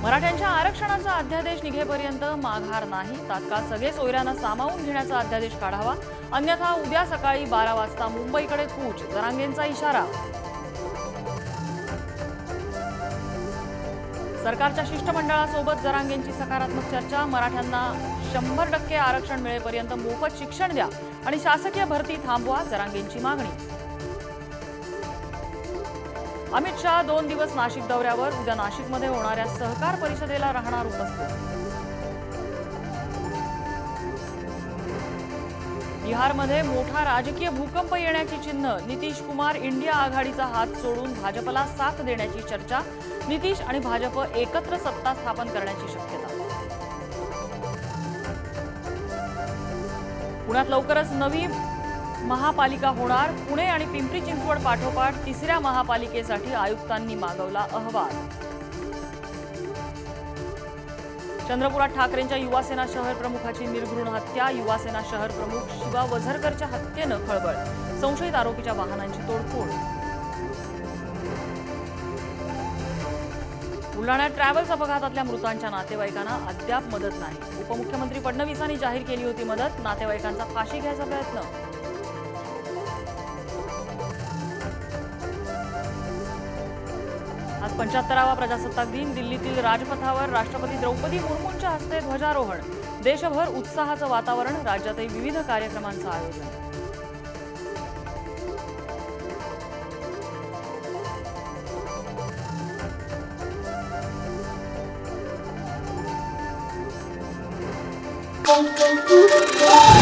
मराठ्यांच्या आरक्षणाचा अध्यादेश निघेपर्यंत माघार नाही। तात्काळ सगळे सोयऱ्यांना सामावून घेण्याचा अध्यादेश काढावा, अन्यथा उद्या सकाळी 12 वाजता मुंबईकडे कूच, जरांगेंचा इशारा। सरकारच्या शिष्टमंडळासोबत जरांगेंची सकारात्मक चर्चा। मराठ्यांना 100% आरक्षण मिळेपर्यंत मोफत शिक्षण द्या आणि शासकीय भरती थांबवा, जरांगेंची मागणी। अमित शाह 2 दिवस नाशिक दौऱ्यावर, उद्या नाशिकमध्ये होणाऱ्या सहकार परिषदेला राहणार उपस्थित। बिहारमध्ये मोठा राजकीय भूकंप येण्याची चिन्ह, नितीश कुमार इंडिया आघाडीचा हात सोडून भाजपला साथ देण्याची चर्चा। नितीश आणि भाजप एकत्र सत्ता स्थापन करण्याची शक्यता। पुण्यात लवकरच नवी महापालिका होणार। पुणे आणि पिंपरी चिंचवड पाठोपाठ तिसऱ्या महापालिकेसाठी आयुक्तांनी मागवला अहवाल। चंद्रपुरात ठाकरेंच्या युवासेना शहर प्रमुखाची निर्घृण हत्या। युवासेना शहर प्रमुख शिवा वझरकरच्या हत्येनं खळबळ, संशयित आरोपीच्या वाहनांची तोडफोड। बुलढाण्यात ट्रॅव्हल्स अपघातातल्या मृतांच्या नातेवाईकांना अद्याप मदत नाही। उपमुख्यमंत्री फडणवीसांनी जाहीर केली होती मदत, नातेवाईकांचा फाशी घ्यायचा प्रयत्न। आज 75वा प्रजासत्ताक दिन। दिल्लीतील राजपथावर राष्ट्रपती द्रौपदी मुर्मूंच्या हस्ते ध्वजारोहण। देशभर उत्साहाचं वातावरण, राज्यातही विविध कार्यक्रमांचं आयोजन। Thank you.